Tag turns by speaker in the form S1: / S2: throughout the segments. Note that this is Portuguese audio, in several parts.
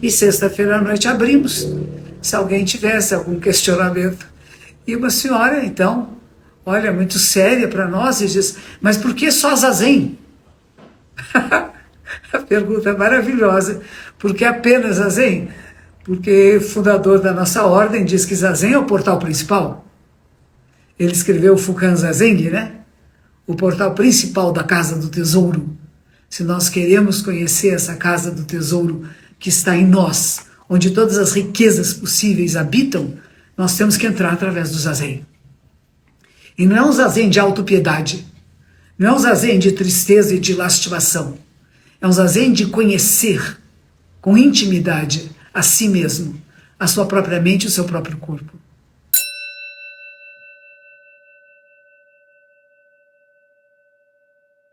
S1: E sexta-feira à noite abrimos, se alguém tivesse algum questionamento. E uma senhora, então, olha, muito séria para nós, e diz, mas por que só Zazen? A pergunta é maravilhosa. Por que apenas Zazen? Porque o fundador da nossa ordem diz que Zazen é o portal principal. Ele escreveu o Fukan Zazen, né? O portal principal da Casa do Tesouro. Se nós queremos conhecer essa Casa do Tesouro que está em nós, onde todas as riquezas possíveis habitam, nós temos que entrar através do Zazen. E não é um Zazen de autopiedade, não é um Zazen de tristeza e de lastimação, é um Zazen de conhecer com intimidade a si mesmo, a sua própria mente e o seu próprio corpo.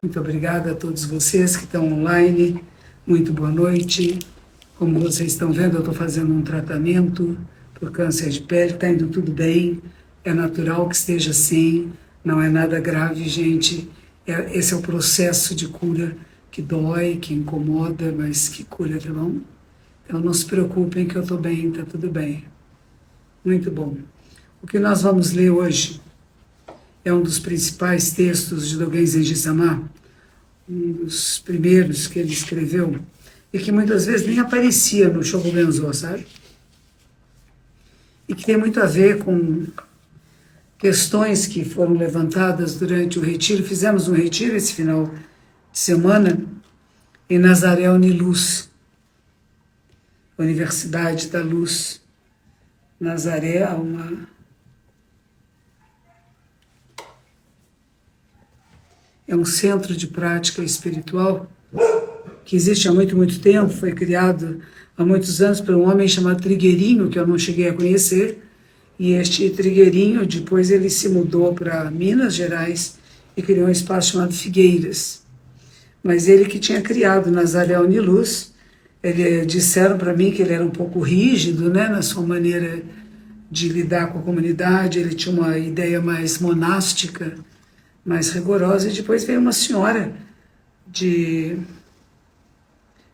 S1: Muito obrigada a todos vocês que estão online, muito boa noite. Como vocês estão vendo, eu estou fazendo um tratamento por câncer de pele, está indo tudo bem, é natural que esteja assim, não é nada grave, gente. Esse é o processo de cura que dói, que incomoda, mas que cura, tá bom? Então não se preocupem que eu estou bem, está tudo bem. Muito bom. O que nós vamos ler hoje é um dos principais textos de Dogen Zenji Sama, um dos primeiros que ele escreveu, e que muitas vezes nem aparecia no Shokugenzo, sabe? E que tem muito a ver com questões que foram levantadas durante o retiro. Fizemos um retiro esse final de semana em Nazaré Uniluz, Universidade da Luz. Nazaré é um centro de prática espiritual que existe há muito, muito tempo, foi criado há muitos anos por um homem chamado Trigueirinho, que eu não cheguei a conhecer, e este Trigueirinho, depois ele se mudou para Minas Gerais e criou um espaço chamado Figueiras. Mas ele que tinha criado Nazaré Uniluz, disseram para mim que ele era um pouco rígido, né, na sua maneira de lidar com a comunidade, ele tinha uma ideia mais monástica, mais rigorosa, e depois veio uma senhora de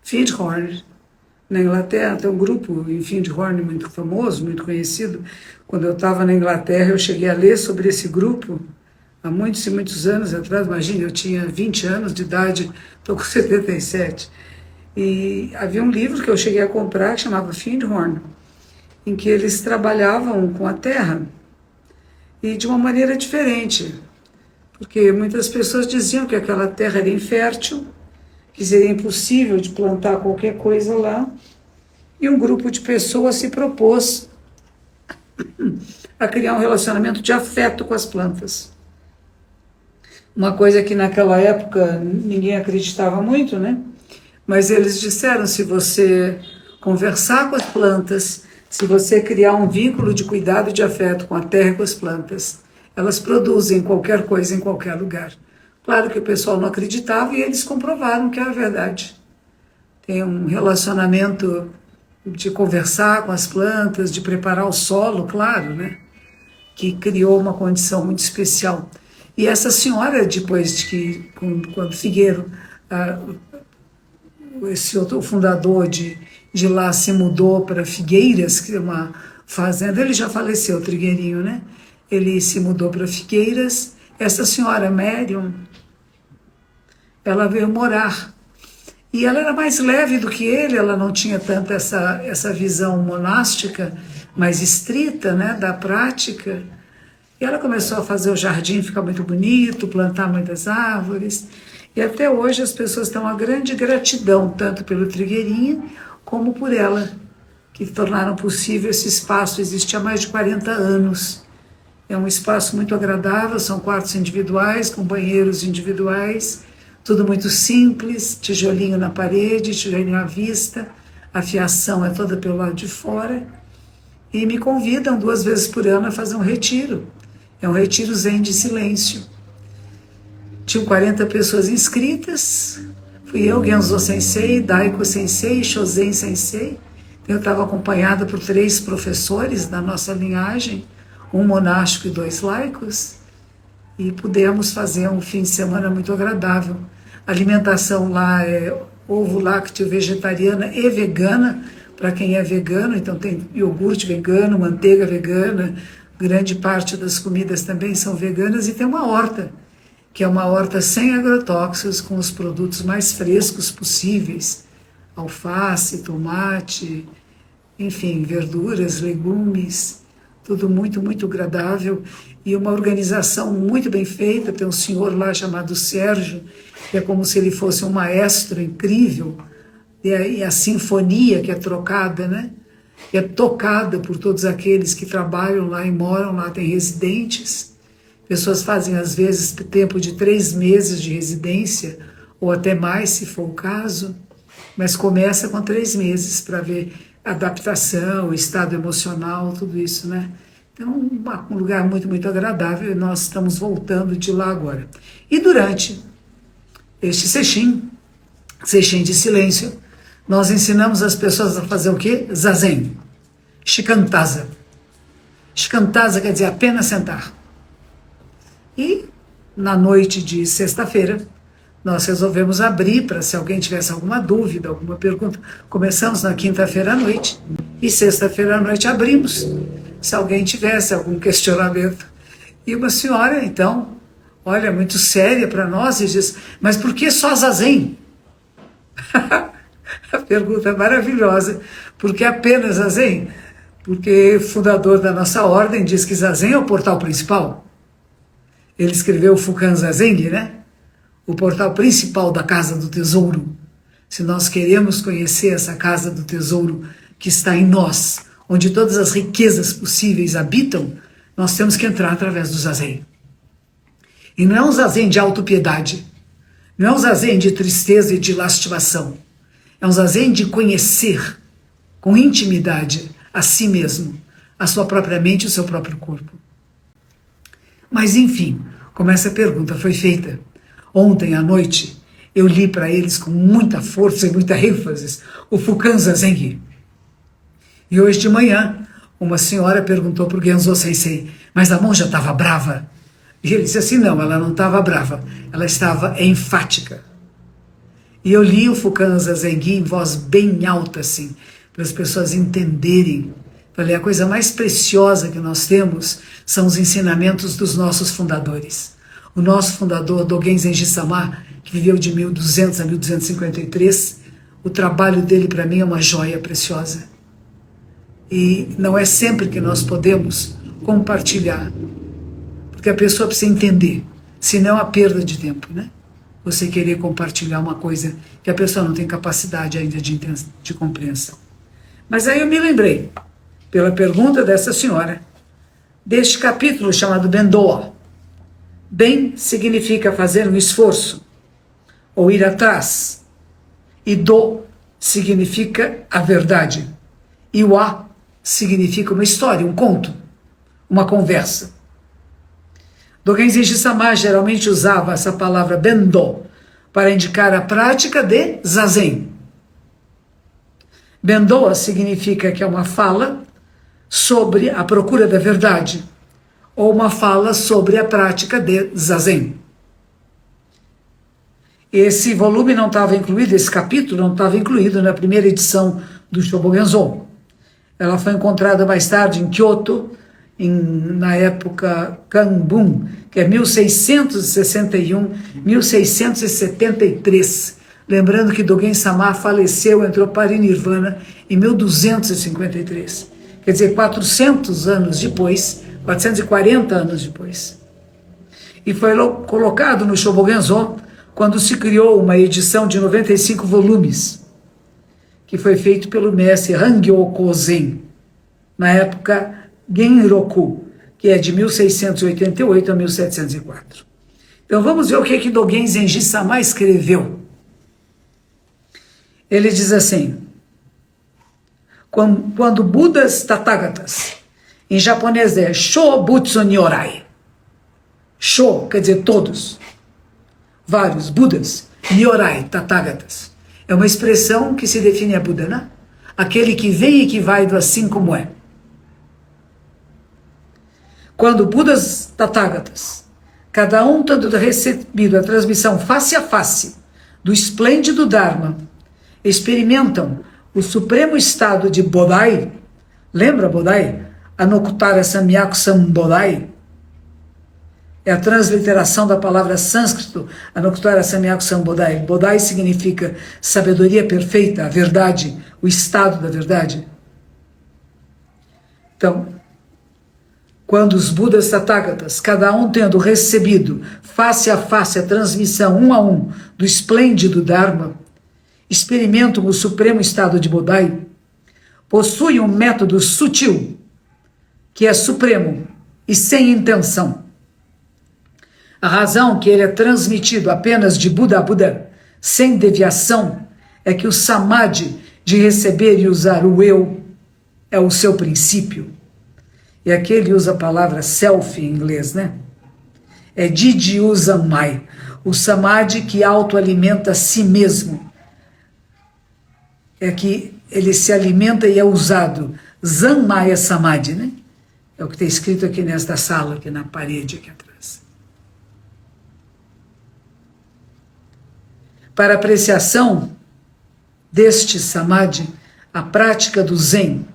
S1: Findhorn, na Inglaterra, tem um grupo em Findhorn muito famoso, muito conhecido. Quando eu estava na Inglaterra, eu cheguei a ler sobre esse grupo, há muitos e muitos anos atrás, imagina, eu tinha 20 anos de idade, estou com 77, e havia um livro que eu cheguei a comprar, que chamava Findhorn, em que eles trabalhavam com a terra, e de uma maneira diferente, porque muitas pessoas diziam que aquela terra era infértil, que seria impossível de plantar qualquer coisa lá, e um grupo de pessoas se propôs a criar um relacionamento de afeto com as plantas. Uma coisa que naquela época ninguém acreditava muito, né? Mas eles disseram, se você conversar com as plantas, se você criar um vínculo de cuidado e de afeto com a terra e com as plantas, elas produzem qualquer coisa em qualquer lugar. Claro que o pessoal não acreditava e eles comprovaram que era verdade. Tem um relacionamento de conversar com as plantas, de preparar o solo, claro, né? Que criou uma condição muito especial. E essa senhora, depois de que, quando Figueiro, o fundador de lá se mudou para Figueiras, que é uma fazenda, ele já faleceu, o Trigueirinho, né? Ele se mudou para Figueiras. Essa senhora Médium, ela veio morar. E ela era mais leve do que ele, ela não tinha tanto essa visão monástica, mais estrita, né, da prática. E ela começou a fazer o jardim ficar muito bonito, plantar muitas árvores. E até hoje as pessoas têm uma grande gratidão, tanto pelo Trigueirinho, como por ela, que tornaram possível esse espaço. Existe há mais de 40 anos. É um espaço muito agradável, são quartos individuais, com banheiros individuais, tudo muito simples, tijolinho na parede, tijolinho à vista, a fiação é toda pelo lado de fora. E me convidam 2 vezes por ano a fazer um retiro. É um retiro zen de silêncio. Tinham 40 pessoas inscritas, fui eu, Genzo Sensei, Daiko Sensei, Shozen Sensei. Eu estava acompanhada por 3 professores da nossa linhagem, um monástico e 2 laicos, e pudemos fazer um fim de semana muito agradável. A alimentação lá é ovo lácteo vegetariana e vegana, para quem é vegano, então tem iogurte vegano, manteiga vegana, grande parte das comidas também são veganas, e tem uma horta, que é uma horta sem agrotóxicos, com os produtos mais frescos possíveis, alface, tomate, enfim, verduras, legumes, tudo muito, muito agradável, e uma organização muito bem feita. Tem um senhor lá chamado Sérgio, que é como se ele fosse um maestro incrível, e a sinfonia que é trocada, né? Que é tocada por todos aqueles que trabalham lá e moram lá, tem residentes. Pessoas fazem, às vezes, tempo de 3 meses de residência, ou até mais, se for o caso, mas começa com 3 meses para ver adaptação, estado emocional, tudo isso, né? Então, um lugar muito, muito agradável, e nós estamos voltando de lá agora. E durante este sesshin de silêncio, nós ensinamos as pessoas a fazer o quê? Zazen, shikantaza. Shikantaza quer dizer apenas sentar. E na noite de sexta-feira, nós resolvemos abrir para, se alguém tivesse alguma dúvida, alguma pergunta. Começamos na quinta-feira à noite e sexta-feira à noite abrimos, se alguém tivesse algum questionamento. E uma senhora, então, olha, muito séria para nós, e diz: mas por que só Zazen? A pergunta é maravilhosa. Por que apenas Zazen? Porque o fundador da nossa ordem diz que Zazen é o portal principal. Ele escreveu o Fukan Zazen, né? O portal principal da Casa do Tesouro. Se nós queremos conhecer essa Casa do Tesouro que está em nós, onde todas as riquezas possíveis habitam, nós temos que entrar através do Zazen. E não é um Zazen de autopiedade, não é um Zazen de tristeza e de lastimação, é um Zazen de conhecer com intimidade a si mesmo, a sua própria mente e o seu próprio corpo. Mas enfim, como essa pergunta foi feita, ontem à noite eu li para eles com muita força e muita ênfase o Fukan Zazen. E hoje de manhã, uma senhora perguntou para o Genzo Sensei: mas a monja estava brava? E ele disse assim: não, ela não estava brava, ela estava enfática. E eu li o Fukan Zazen em voz bem alta, assim, para as pessoas entenderem. Falei, a coisa mais preciosa que nós temos são os ensinamentos dos nossos fundadores. O nosso fundador, Dogen Zenji Sama, que viveu de 1200 a 1253, o trabalho dele para mim é uma joia preciosa. E não é sempre que nós podemos compartilhar, porque a pessoa precisa entender, senão é a perda de tempo, né? Você querer compartilhar uma coisa que a pessoa não tem capacidade ainda de compreensão. Mas aí eu me lembrei, pela pergunta dessa senhora, deste capítulo chamado Bendoa. Ben significa fazer um esforço, ou ir atrás, e do significa a verdade, e o a significa uma história, um conto, uma conversa. Dogen Zenji Sama geralmente usava essa palavra Bendo para indicar a prática de Zazen. Bendoa significa que é uma fala sobre a procura da verdade, ou uma fala sobre a prática de Zazen. Esse volume não estava incluído, esse capítulo não estava incluído na primeira edição do Shobogenzo. Ela foi encontrada mais tarde em Kyoto, na época Kanbun, que é 1661, 1673. Lembrando que Dogen Sama faleceu, entrou para Nirvana em 1253. Quer dizer, 400 anos depois, 440 anos depois. E foi colocado no Shobogenzo quando se criou uma edição de 95 volumes, que foi feito pelo mestre Hangyo Kozen, na época Genroku, que é de 1688 a 1704. Então vamos ver o que Dogen Zenji Sama escreveu. Ele diz assim: quando Budas Tathagatas, em japonês é Shobutsu Nyorai, Sho quer dizer todos, vários Budas, Nyorai, Tathagatas, é uma expressão que se define a Buda, né? Aquele que vem e que vai do assim como é. Quando Budas Tathagatas, cada um tendo recebido a transmissão face a face do esplêndido Dharma, experimentam o O supremo estado de Bodai, lembra Bodai? Anuttara Samyak Sambodai. É a transliteração da palavra sânscrito, Anuttara Samyak Sambodai. Bodai significa sabedoria perfeita, a verdade, o estado da verdade. Então, quando os Budas Tathagatas, cada um tendo recebido face a face a transmissão um a um do esplêndido Dharma, experimentam o supremo estado de Bodai, possuem um método sutil, que é supremo e sem intenção. A razão que ele é transmitido apenas de Buda a Buda, sem deviação, é que o samadhi de receber e usar o eu é o seu princípio. E aqui ele usa a palavra self em inglês, né? É Didi Samai, o samadhi que autoalimenta a si mesmo. É que ele se alimenta e é usado. Zanmaya Samadhi, né? É o que está escrito aqui nesta sala, aqui na parede, aqui atrás. Para apreciação deste samadhi, a prática do Zen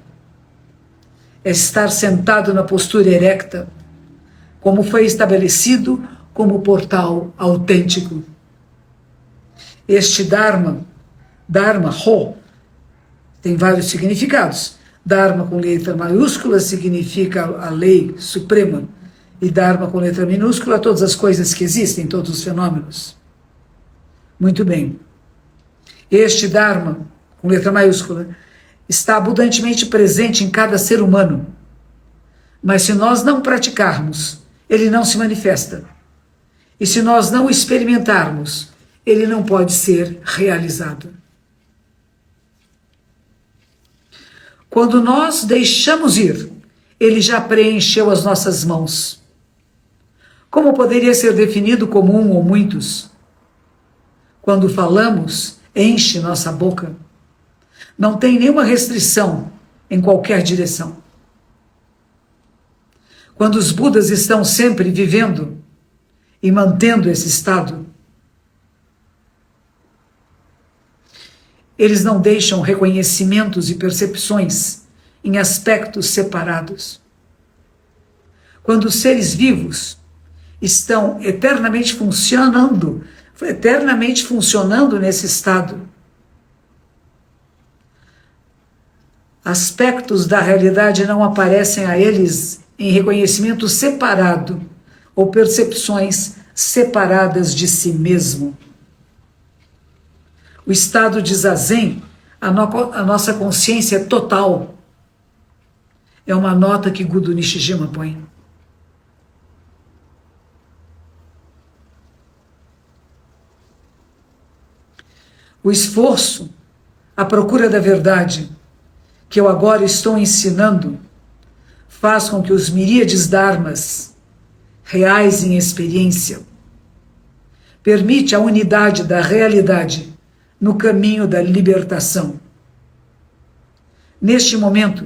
S1: é estar sentado na postura erecta, como foi estabelecido como portal autêntico. Este Dharma, Ho, tem vários significados. Dharma com letra maiúscula significa a lei suprema, e Dharma com letra minúscula, todas as coisas que existem, todos os fenômenos. Muito bem. Este Dharma, com letra maiúscula, está abundantemente presente em cada ser humano. Mas se nós não praticarmos, ele não se manifesta. E se nós não o experimentarmos, ele não pode ser realizado. Quando nós deixamos ir, ele já preencheu as nossas mãos. Como poderia ser definido como um ou muitos? Quando falamos, enche nossa boca. Não tem nenhuma restrição em qualquer direção. Quando os Budas estão sempre vivendo e mantendo esse estado, eles não deixam reconhecimentos e percepções em aspectos separados. Quando os seres vivos estão eternamente funcionando nesse estado, aspectos da realidade não aparecem a eles em reconhecimento separado ou percepções separadas de si mesmo. O estado de Zazen, a nossa consciência total, é uma nota que Gudo Nishijima põe. O esforço, a procura da verdade, que eu agora estou ensinando, faz com que os miríades dharmas, reais em experiência, permite a unidade da realidade no caminho da libertação. Neste momento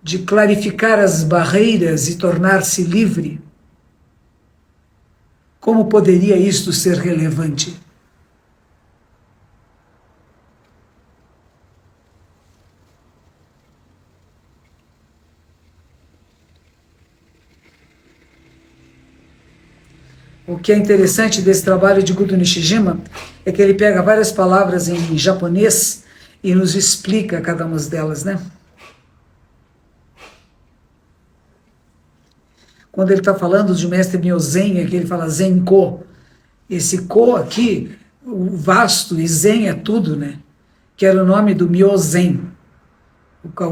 S1: de clarificar as barreiras e tornar-se livre, como poderia isto ser relevante? O que é interessante desse trabalho de Gudo Nishijima é que ele pega várias palavras em japonês e nos explica cada uma delas, né? Quando ele está falando de mestre Myozen, aqui ele fala Zenko. Esse Ko aqui, o vasto, e Zen é tudo, né? Que era o nome do Myozen.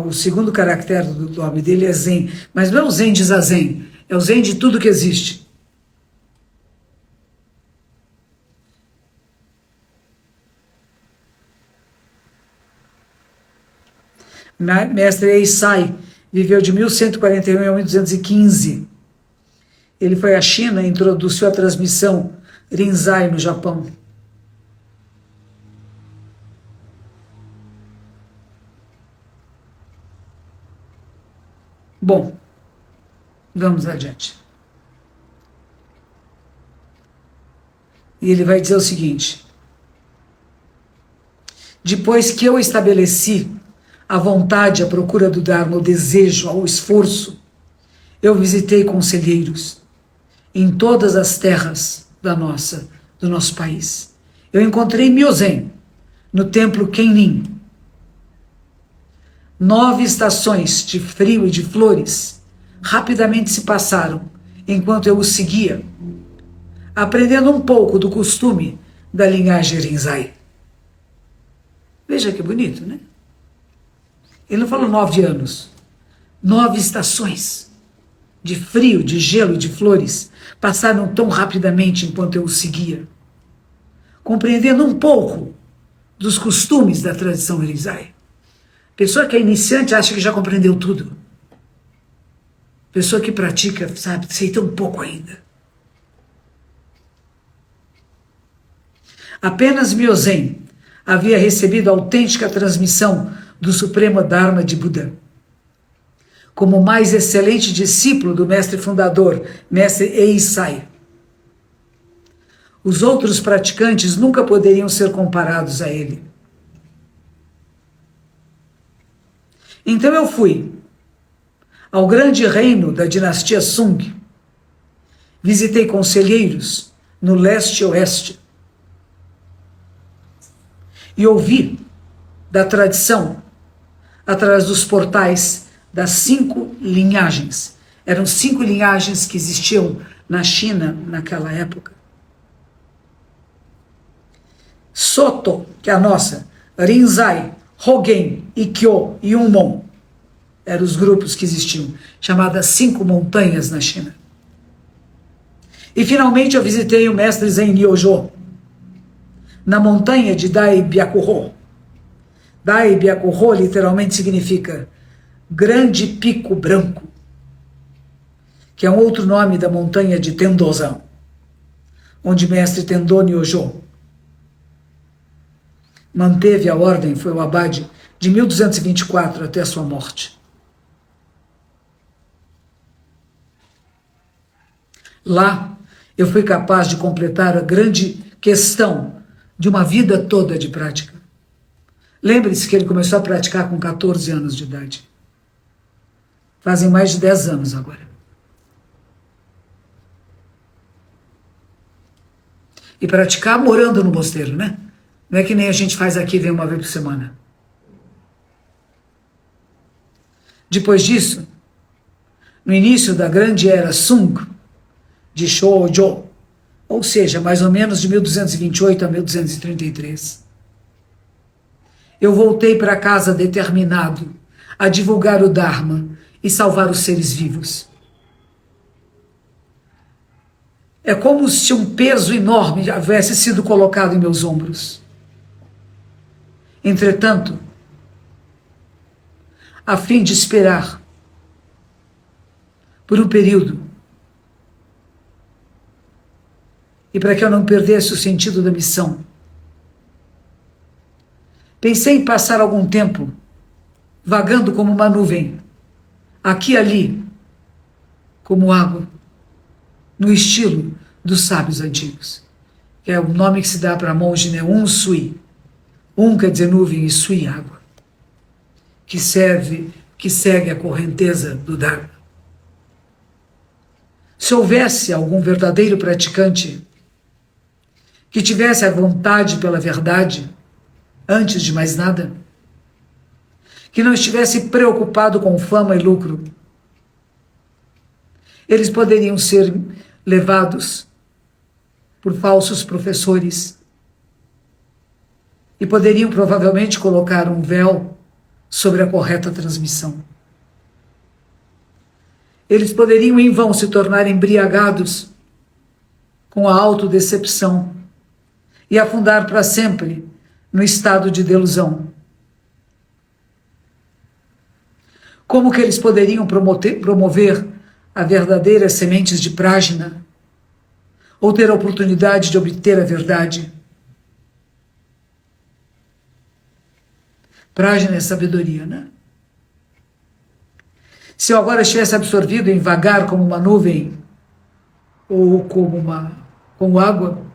S1: O segundo caractere do nome dele é Zen. Mas não é o Zen de Zazen, é o Zen de tudo que existe. Mestre Eisai viveu de 1141 a 1215. Ele foi à China e introduziu a transmissão Rinzai no Japão. Bom, vamos adiante. E ele vai dizer o seguinte: Depois que eu estabeleci a vontade, a procura do Dharma, o desejo, o esforço, eu visitei conselheiros em todas as terras do nosso país. Eu encontrei Myozen, no templo Kennin. 9 estações de frio e de flores rapidamente se passaram enquanto eu o seguia, aprendendo um pouco do costume da linhagem Rinzai. Veja que bonito, né? Ele não falou 9 anos. 9 estações de frio, de gelo e de flores passaram tão rapidamente enquanto eu o seguia, compreendendo um pouco dos costumes da tradição Rinzai. Pessoa que é iniciante acha que já compreendeu tudo. Pessoa que pratica, sabe, sei tão pouco ainda. Apenas Myozen havia recebido a autêntica transmissão do Supremo Dharma de Buda. Como o mais excelente discípulo do mestre fundador, mestre Eisai. Os outros praticantes nunca poderiam ser comparados a ele. Então eu fui ao grande reino da dinastia Sung. Visitei conselheiros no leste e oeste. E ouvi da tradição através dos portais das 5 linhagens. Eram 5 linhagens que existiam na China naquela época. Soto, que é a nossa, Rinzai, Hogen, Ikkyo e Unmon, eram os grupos que existiam, chamadas 5 montanhas na China. E finalmente eu visitei o mestre Zen Ryojo, na montanha de Dai Byakuho. Dai Byakuho literalmente significa grande pico branco, que é um outro nome da montanha de Tendozan, onde mestre Tendon Ryojo manteve a ordem, foi o abade de 1224 até a sua morte. Lá eu fui capaz de completar a grande questão de uma vida toda de prática. Lembre-se que ele começou a praticar com 14 anos de idade. Fazem mais de 10 anos agora. E praticar morando no mosteiro, né? Não é que nem a gente faz aqui, vem uma vez por semana. Depois disso, no início da grande era Sung, de Shoujo, ou seja, mais ou menos de 1228 a 1233, eu voltei para casa determinado a divulgar o Dharma e salvar os seres vivos. É como se um peso enorme tivesse sido colocado em meus ombros. Entretanto, a fim de esperar por um período e para que eu não perdesse o sentido da missão, pensei em passar algum tempo vagando como uma nuvem, aqui e ali, como água, no estilo dos sábios antigos, que é o nome que se dá para monge, né? Sui. Quer dizer nuvem e Sui, água, que segue a correnteza do Dharma. Se houvesse algum verdadeiro praticante que tivesse a vontade pela verdade, antes de mais nada, que não estivesse preocupado com fama e lucro, eles poderiam ser levados por falsos professores e poderiam provavelmente colocar um véu sobre a correta transmissão. Eles poderiam em vão se tornar embriagados com a autodecepção e afundar para sempre no estado de delusão. Como que eles poderiam promover a verdadeira sementes de Prajna ou ter a oportunidade de obter a verdade? Prajna é sabedoria, né? Se eu agora estivesse absorvido em vagar como uma nuvem ou como água,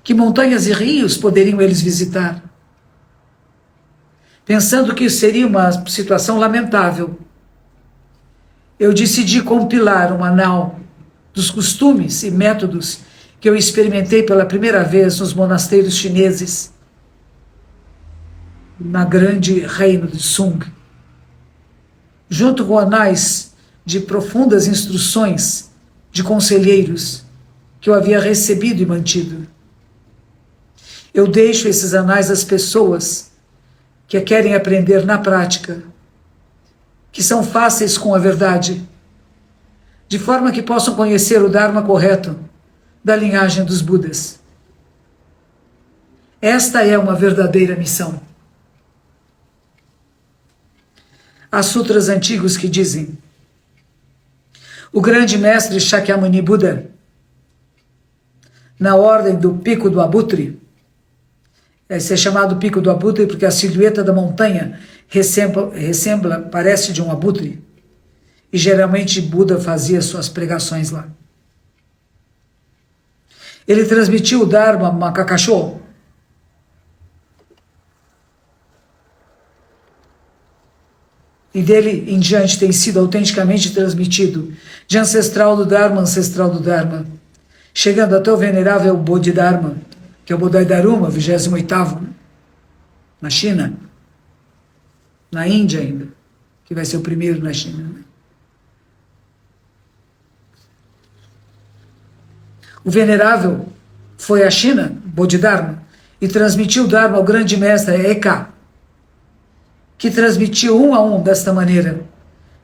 S1: Que montanhas e rios poderiam eles visitar? Pensando que isso seria uma situação lamentável, eu decidi compilar um anal dos costumes e métodos que eu experimentei pela primeira vez nos monasteiros chineses, na grande reino de Sung, junto com anais de profundas instruções de conselheiros que eu havia recebido e mantido. Eu deixo esses anais às pessoas que querem aprender na prática, que são fáceis com a verdade, de forma que possam conhecer o Dharma correto da linhagem dos Budas. Esta é uma verdadeira missão. Há sutras antigos que dizem: o grande mestre Shakyamuni Buda, na ordem do Pico do Abutre, esse é chamado Pico do Abutre porque a silhueta da montanha parece de um abutre, e geralmente Buda fazia suas pregações lá. Ele transmitiu o Dharma Makakasho, e dele em diante tem sido autenticamente transmitido, de ancestral do Dharma, chegando até o venerável Bodhidharma, que é o Bodhidharma, 28º, na China, na Índia ainda, que vai ser o primeiro na China. O venerável foi à China, Bodhidharma, e transmitiu o Dharma ao grande mestre Eka, que transmitiu um a um desta maneira,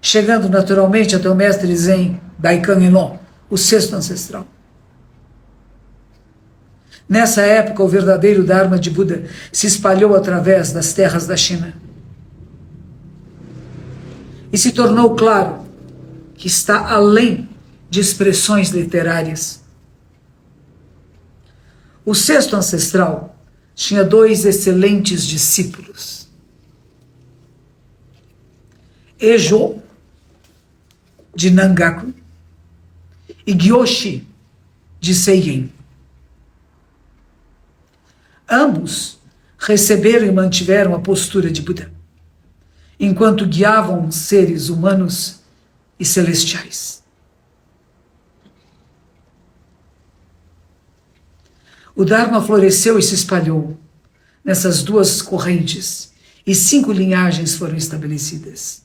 S1: chegando naturalmente até o mestre Zen Daikan Eno, o sexto ancestral. Nessa época, o verdadeiro Dharma de Buda se espalhou através das terras da China. E se tornou claro que está além de expressões literárias. O sexto ancestral tinha 2 excelentes discípulos. Ejo, de Nangaku, e Gyoshi, de Seigen. Ambos receberam e mantiveram a postura de Buda, enquanto guiavam seres humanos e celestiais. O Dharma floresceu e se espalhou nessas 2 correntes, e 5 linhagens foram estabelecidas.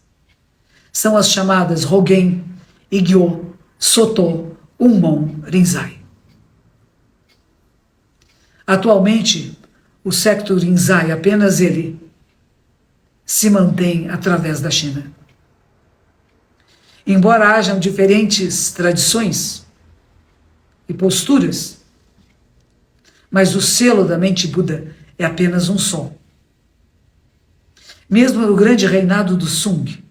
S1: São as chamadas Hogen, Igyo, Soto, Unmon, Rinzai. Atualmente, o secto Rinzai, apenas ele, se mantém através da China. Embora hajam diferentes tradições e posturas, mas o selo da mente Buda é apenas um só. Mesmo no grande reinado do Sung,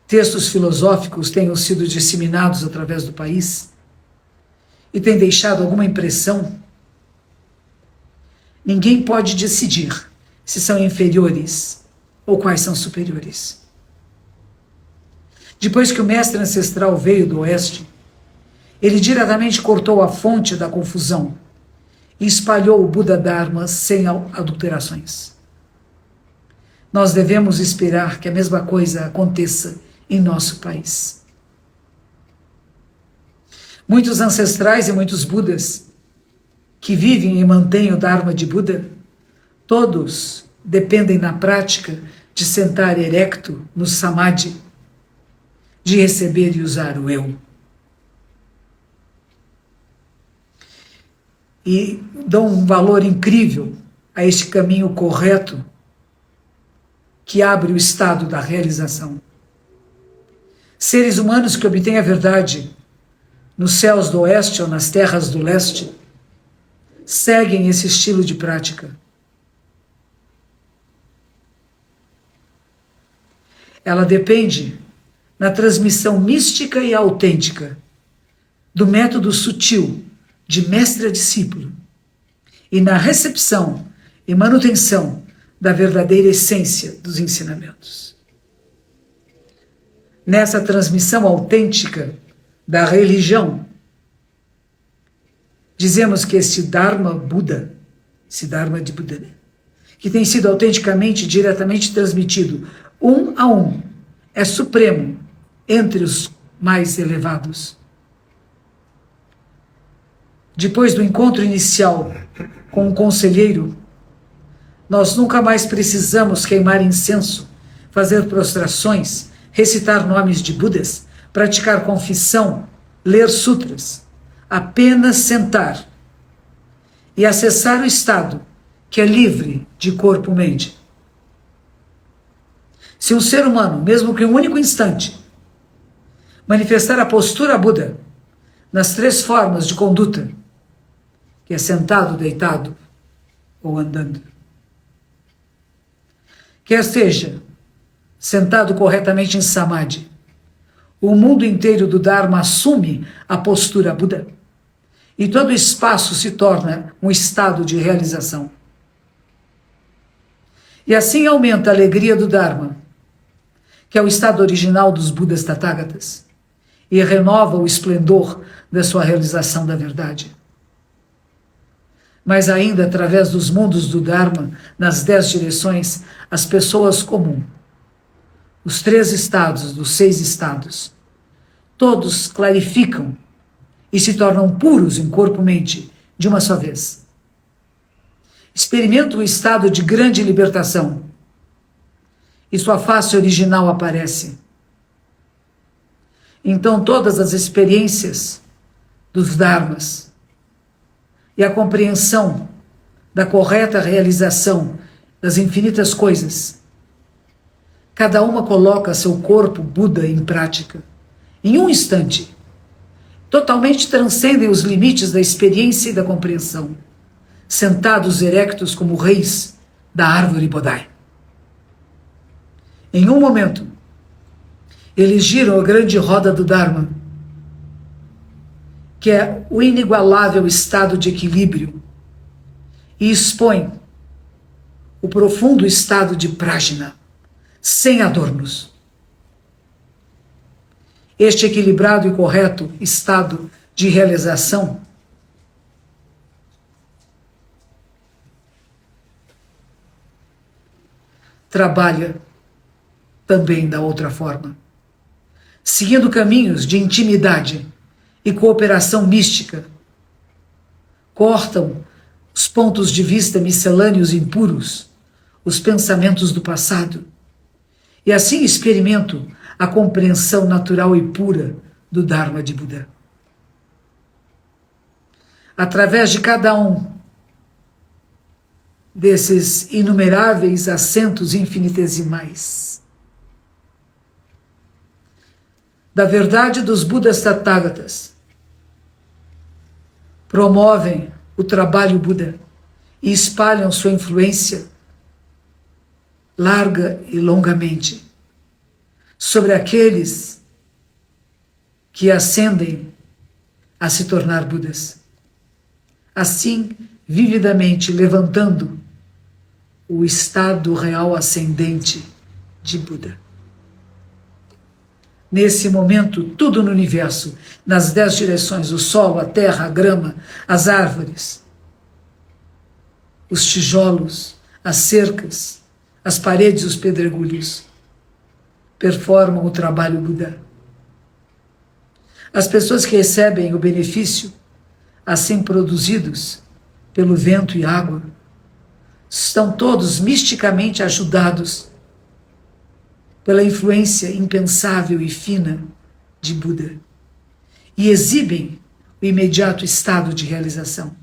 S1: textos filosóficos tenham sido disseminados através do país e têm deixado alguma impressão, ninguém pode decidir se são inferiores ou quais são superiores. Depois que o mestre ancestral veio do oeste, ele diretamente cortou a fonte da confusão e espalhou o Buda Dharma sem adulterações. Nós devemos esperar que a mesma coisa aconteça em nosso país. Muitos ancestrais e muitos Budas que vivem e mantêm o Dharma de Buda, todos dependem na prática de sentar erecto no Samadhi, de receber e usar o eu. E dão um valor incrível a este caminho correto que abre o estado da realização. Seres humanos que obtêm a verdade nos céus do oeste ou nas terras do leste seguem esse estilo de prática. Ela depende na transmissão mística e autêntica do método sutil de mestre a discípulo e na recepção e manutenção da verdadeira essência dos ensinamentos. Nessa transmissão autêntica da religião, dizemos que este Dharma Buda, esse Dharma de Buda, né, que tem sido autenticamente, diretamente transmitido, um a um, é supremo entre os mais elevados. Depois do encontro inicial com o conselheiro, nós nunca mais precisamos queimar incenso, fazer prostrações, recitar nomes de Budas, praticar confissão, ler sutras, apenas sentar e acessar o estado que é livre de corpo-mente. Se um ser humano, mesmo que um único instante, manifestar a postura Buda nas 3 formas de conduta, que é sentado, deitado ou andando, quer seja sentado corretamente em Samadhi, o mundo inteiro do Dharma assume a postura Buda e todo o espaço se torna um estado de realização. E assim aumenta a alegria do Dharma, que é o estado original dos Budas Tathagatas, e renova o esplendor da sua realização da verdade. Mas ainda, através dos mundos do Dharma, nas 10 direções, as pessoas comuns, os 3 estados dos 6 estados, todos clarificam e se tornam puros em corpo-mente de uma só vez. Experimenta o estado de grande libertação e sua face original aparece. Então todas as experiências dos dharmas e a compreensão da correta realização das infinitas coisas, cada uma coloca seu corpo Buda em prática. Em um instante, totalmente transcendem os limites da experiência e da compreensão, sentados erectos como reis da árvore Bodhi. Em um momento, eles giram a grande roda do Dharma, que é o inigualável estado de equilíbrio, e expõem o profundo estado de Prajna, sem adornos. Este equilibrado e correto estado de realização trabalha também da outra forma, seguindo caminhos de intimidade e cooperação mística. Cortam os pontos de vista miscelâneos impuros, os pensamentos do passado, e assim experimento a compreensão natural e pura do Dharma de Buda. Através de cada um desses inumeráveis assentos infinitesimais da verdade dos Budas Tathagatas, promovem o trabalho Buda e espalham sua influência larga e longamente sobre aqueles que ascendem a se tornar Budas, assim vividamente levantando o estado real ascendente de Buda. Nesse momento, tudo no universo, nas 10 direções, o solo, a terra, a grama, as árvores, os tijolos, as cercas, as paredes, os pedregulhos, performam o trabalho Buda. As pessoas que recebem o benefício, assim produzidos pelo vento e água, estão todos misticamente ajudados pela influência impensável e fina de Buda, e exibem o imediato estado de realização.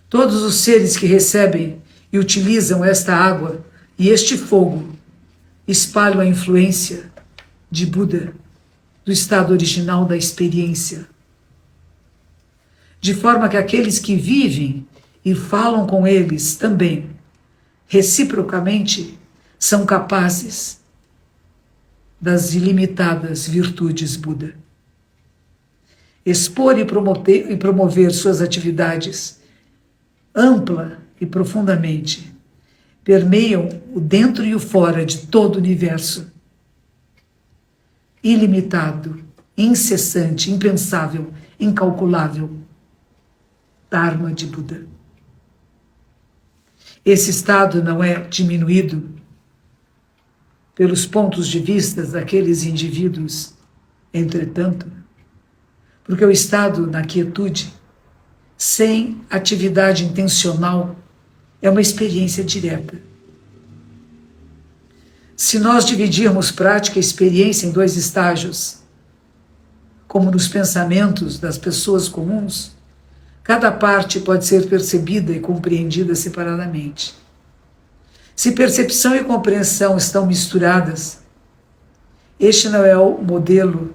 S1: Todos os seres que recebem e utilizam esta água e este fogo espalham a influência de Buda, do estado original da experiência, de forma que aqueles que vivem e falam com eles também, reciprocamente, são capazes das ilimitadas virtudes Buda. Expor e promover suas atividades ampla e profundamente permeiam o dentro e o fora de todo o universo, ilimitado incessante, impensável, incalculável. Dharma de Buda. Esse estado não é diminuído pelos pontos de vista daqueles indivíduos, entretanto, porque o estado na quietude, sem atividade intencional, é uma experiência direta. Se nós dividirmos prática e experiência em dois estágios, como nos pensamentos das pessoas comuns, cada parte pode ser percebida e compreendida separadamente. Se percepção e compreensão estão misturadas, este não é o modelo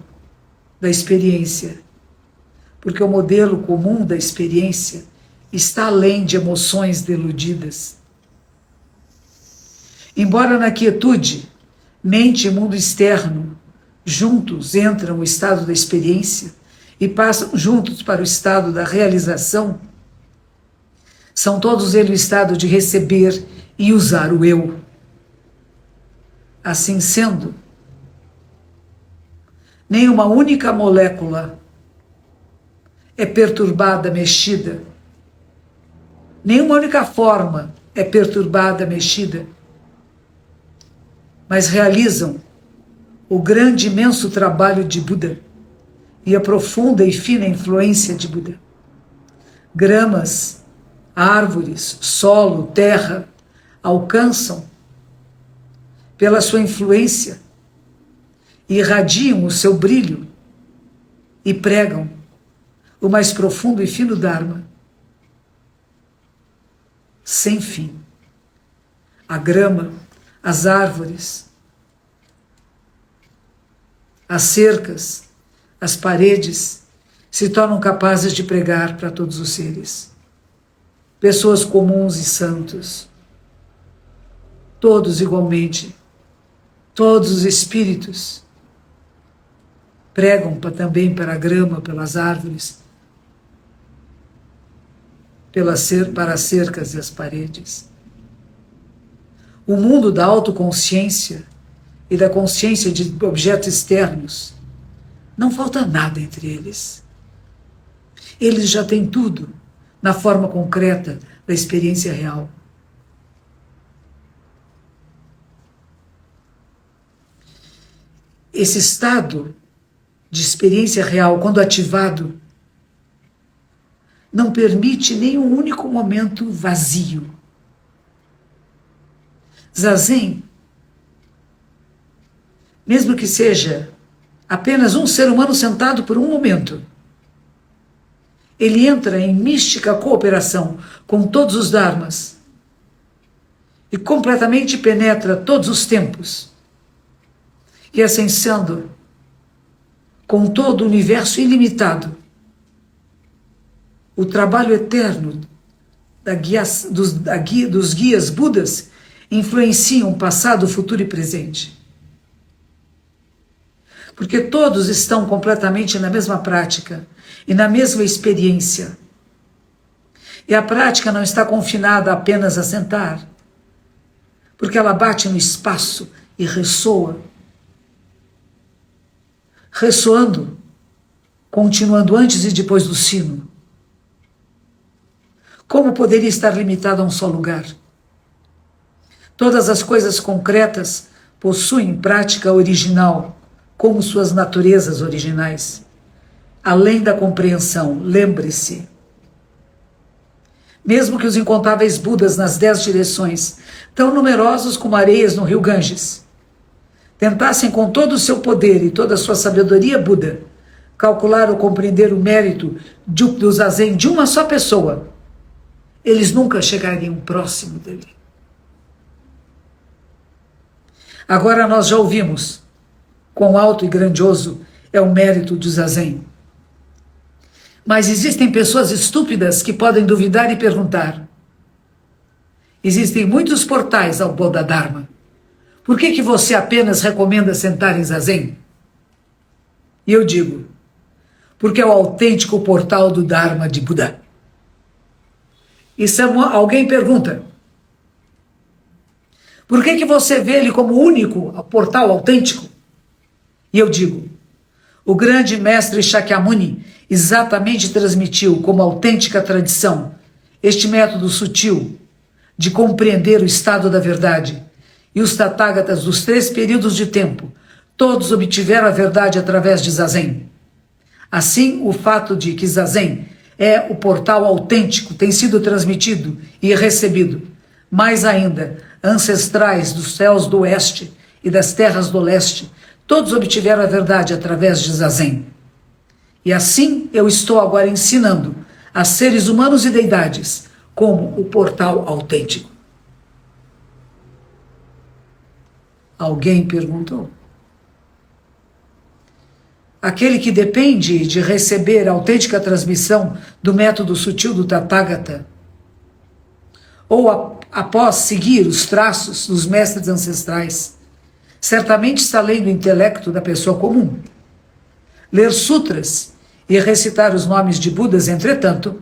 S1: da experiência, porque o modelo comum da experiência está além de emoções deludidas. Embora na quietude, mente e mundo externo juntos entram no estado da experiência e passam juntos para o estado da realização, são todos eles o estado de receber e usar o eu. Assim sendo, nem uma única molécula é perturbada, mexida, nenhuma única forma é perturbada, mexida, mas realizam o grande, imenso trabalho de Buda e a profunda e fina influência de Buda. Gramas, árvores, solo, terra alcançam, pela sua influência, e irradiam o seu brilho e pregam o mais profundo e fino Dharma, sem fim. A grama, as árvores, as cercas, as paredes se tornam capazes de pregar para todos os seres. Pessoas comuns e santos, todos igualmente, todos os espíritos pregam também para a grama, pelas árvores, para as cercas e as paredes. O mundo da autoconsciência e da consciência de objetos externos, não falta nada entre eles. Eles já têm tudo na forma concreta da experiência real. Esse estado de experiência real, quando ativado, não permite nem um único momento vazio. Zazen, mesmo que seja apenas um ser humano sentado por um momento, ele entra em mística cooperação com todos os dharmas e completamente penetra todos os tempos. E assim sendo, com todo o universo ilimitado, o trabalho eterno dos guias Budas influenciam passado, futuro e presente. Porque todos estão completamente na mesma prática e na mesma experiência. E a prática não está confinada apenas a sentar, porque ela bate no espaço e ressoa. Ressoando, continuando antes e depois do sino. Como poderia estar limitado a um só lugar? Todas as coisas concretas possuem prática original, como suas naturezas originais. Além da compreensão, lembre-se. Mesmo que os incontáveis Budas nas 10 direções, tão numerosos como areias no rio Ganges, tentassem com todo o seu poder e toda a sua sabedoria Buda, calcular ou compreender o mérito do Zazen de uma só pessoa, eles nunca chegariam próximo dele. Agora nós já ouvimos quão alto e grandioso é o mérito do Zazen. Mas existem pessoas estúpidas que podem duvidar e perguntar. Existem muitos portais ao Bodhidharma. Por que você apenas recomenda sentar em Zazen? E eu digo, porque é o autêntico portal do Dharma de Buda. E alguém pergunta, por que você vê ele como o único portal autêntico? E eu digo, O grande mestre Shakyamuni exatamente transmitiu como autêntica tradição este método sutil de compreender o estado da verdade. E os Tathagatas dos 3 períodos de tempo, todos obtiveram a verdade através de Zazen. Assim, o fato de que Zazen é o portal autêntico tem sido transmitido e recebido. Mais ainda, ancestrais dos céus do oeste e das terras do leste, todos obtiveram a verdade através de Zazen. E assim eu estou agora ensinando a seres humanos e deidades como o portal autêntico. Alguém perguntou. Aquele que depende de receber a autêntica transmissão do método sutil do Tathagata, ou após seguir os traços dos mestres ancestrais, certamente está além do intelecto da pessoa comum. Ler sutras e recitar os nomes de Budas, entretanto,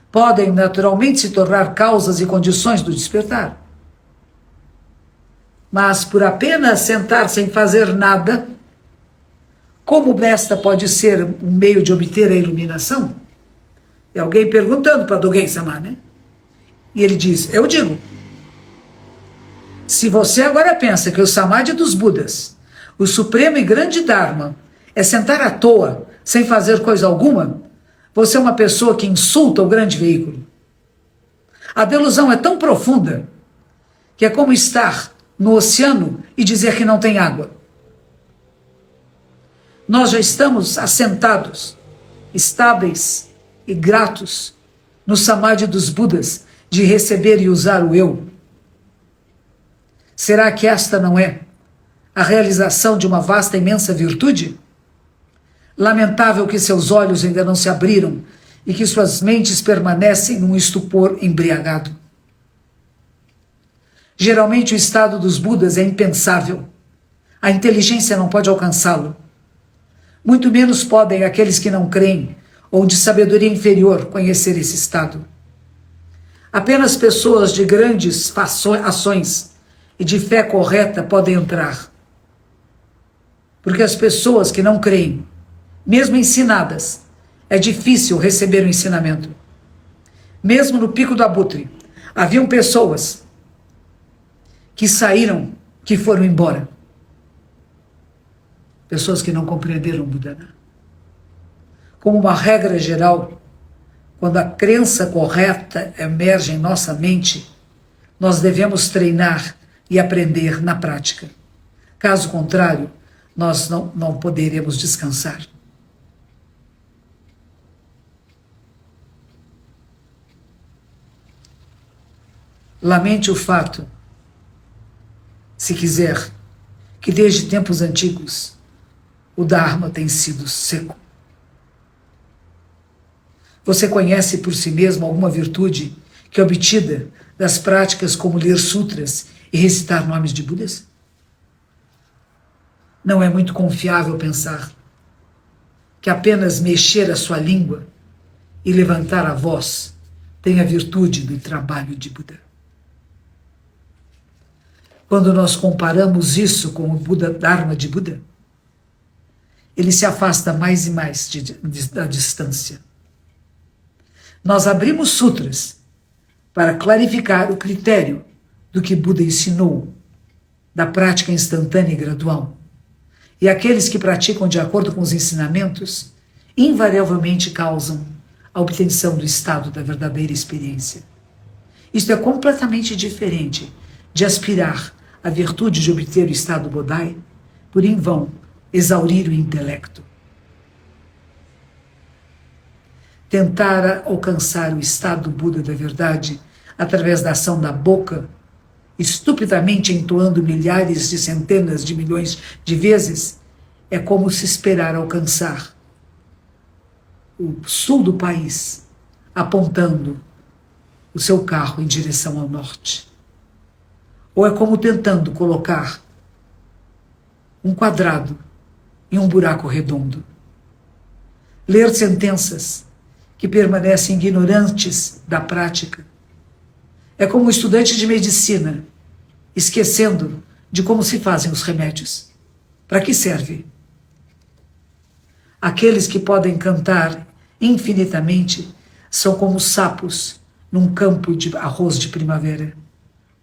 S1: podem naturalmente se tornar causas e condições do despertar. Mas por apenas sentar sem fazer nada, como esta pode ser um meio de obter a iluminação? E alguém perguntando para Dogen-sama, né? E ele diz, eu digo, se você agora pensa que o Samadhi dos Budas, o supremo e grande Dharma, é sentar à toa, sem fazer coisa alguma, você é uma pessoa que insulta o grande veículo. A delusão é tão profunda que é como estar no oceano e dizer que não tem água. Nós já estamos assentados, estáveis e gratos no Samadhi dos Budas de receber e usar o eu. Será que esta não é a realização de uma vasta e imensa virtude? Lamentável que seus olhos ainda não se abriram e que suas mentes permanecem num estupor embriagado. Geralmente o estado dos Budas é impensável. A inteligência não pode alcançá-lo. Muito menos podem aqueles que não creem ou de sabedoria inferior conhecer esse estado. Apenas pessoas de grandes ações e de fé correta podem entrar. Porque as pessoas que não creem, mesmo ensinadas, é difícil receber o ensinamento. Mesmo no Pico do Abutre, haviam pessoas que saíram, que foram embora. Pessoas que não compreenderam o Buda. Como uma regra geral, quando a crença correta emerge em nossa mente, nós devemos treinar e aprender na prática. Caso contrário, nós não poderemos descansar. Lamente o fato, se quiser, que desde tempos antigos o Dharma tem sido seco. Você conhece por si mesmo alguma virtude que é obtida das práticas como ler sutras e recitar nomes de Budas? Não é muito confiável pensar que apenas mexer a sua língua e levantar a voz tem a virtude do trabalho de Buda. Quando nós comparamos isso com o Buda Dharma de Buda, ele se afasta mais e mais da distância. Nós abrimos sutras para clarificar o critério do que Buda ensinou, da prática instantânea e gradual. E aqueles que praticam de acordo com os ensinamentos, invariavelmente causam a obtenção do estado da verdadeira experiência. Isto é completamente diferente de aspirar à virtude de obter o estado Bodhi, por em vão exaurir o intelecto. Tentar alcançar o estado Buda da verdade através da ação da boca, estupidamente entoando milhares de centenas de milhões de vezes, é como se esperar alcançar o sul do país, apontando o seu carro em direção ao norte. Ou é como tentando colocar um quadrado em um buraco redondo. Ler sentenças que permanecem ignorantes da prática é como um estudante de medicina esquecendo de como se fazem os remédios. Para que serve? Aqueles que podem cantar infinitamente são como sapos num campo de arroz de primavera,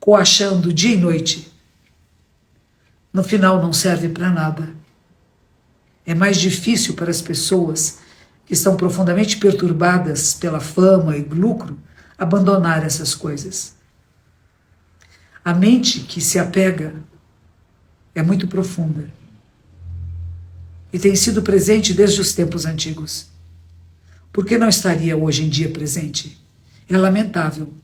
S1: coachando dia e noite. No final não serve para nada. É mais difícil para as pessoas que estão profundamente perturbadas pela fama e lucro abandonar essas coisas. A mente que se apega é muito profunda e tem sido presente desde os tempos antigos. Por que não estaria hoje em dia presente? É lamentável.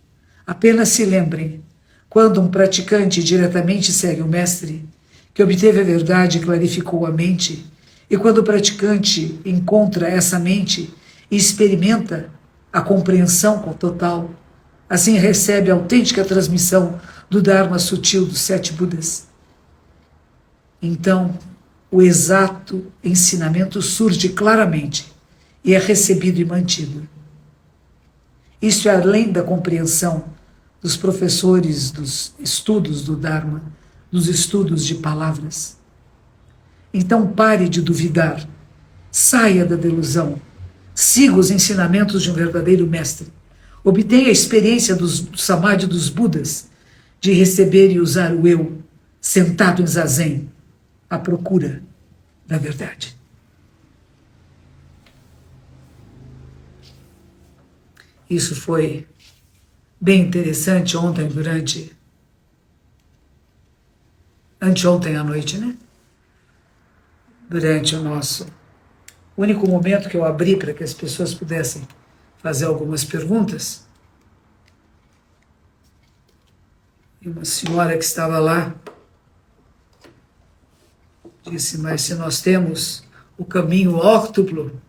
S1: Apenas se lembrem, quando um praticante diretamente segue o mestre, que obteve a verdade e clarificou a mente, e quando o praticante encontra essa mente e experimenta a compreensão total, assim recebe a autêntica transmissão do Dharma sutil dos 7 Budas. Então, o exato ensinamento surge claramente e é recebido e mantido. Isso é além da compreensão dos professores dos estudos do Dharma, dos estudos de palavras. Então pare de duvidar, saia da delusão, siga os ensinamentos de um verdadeiro mestre, obtenha a experiência do Samadhi dos Budas, de receber e usar o eu, sentado em zazen, à procura da verdade. Isso foi bem interessante ontem, anteontem à noite, né? Durante o nosso único momento que eu abri para que as pessoas pudessem fazer algumas perguntas. E uma senhora que estava lá disse, mas se nós temos o caminho óctuplo,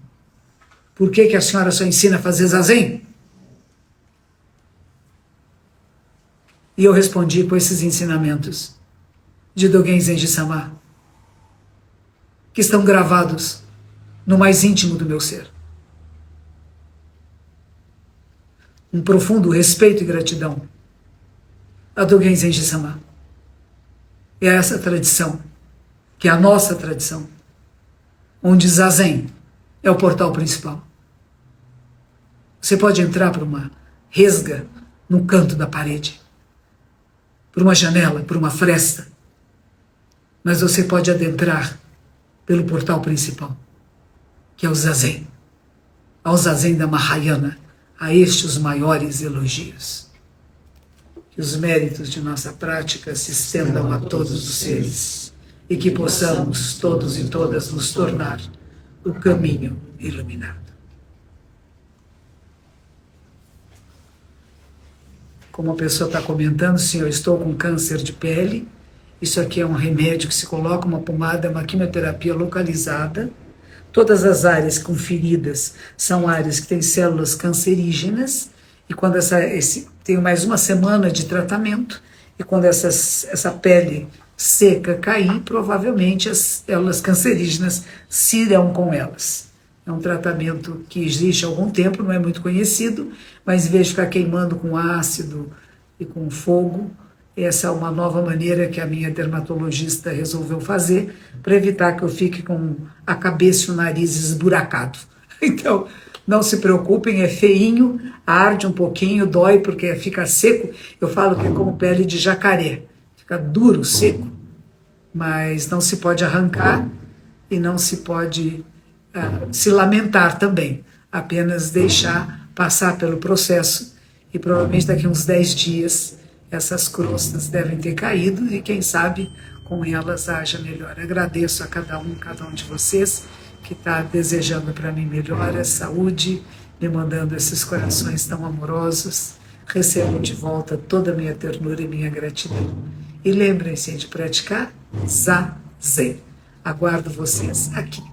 S1: por que a senhora só ensina a fazer zazen? E eu respondi com esses ensinamentos de Dogen Zenji Sama, que estão gravados no mais íntimo do meu ser. Um profundo respeito e gratidão a Dogen Zenji Sama. É essa tradição, que é a nossa tradição, onde Zazen é o portal principal. Você pode entrar por uma resga no canto da parede, por uma janela, por uma fresta, mas você pode adentrar pelo portal principal, que é o Zazen, ao Zazen da Mahayana, a este os maiores elogios. Que os méritos de nossa prática se estendam a todos os seres e que possamos, todos e todas, nos tornar o caminho iluminado. Como a pessoa está comentando, sim, eu estou com câncer de pele. Isso aqui é um remédio que se coloca, uma pomada, uma quimioterapia localizada. Todas as áreas com feridas são áreas que têm células cancerígenas. E quando tenho mais uma semana de tratamento, e quando essa pele seca cair, provavelmente as células cancerígenas se irão com elas. É um tratamento que existe há algum tempo, não é muito conhecido, mas em vez de ficar queimando com ácido e com fogo, essa é uma nova maneira que a minha dermatologista resolveu fazer para evitar que eu fique com a cabeça e o nariz esburacado. Então, não se preocupem, é feinho, arde um pouquinho, dói porque fica seco. Eu falo que é como pele de jacaré, fica duro, seco, mas não se pode arrancar e não se pode se lamentar também, apenas deixar passar pelo processo e provavelmente daqui a uns 10 dias essas crostas devem ter caído e quem sabe com elas haja melhora. Agradeço a cada um de vocês que está desejando para mim melhora, saúde, me mandando esses corações tão amorosos. Recebo de volta toda a minha ternura e minha gratidão. E lembrem-se de praticar Zazen. Aguardo vocês aqui.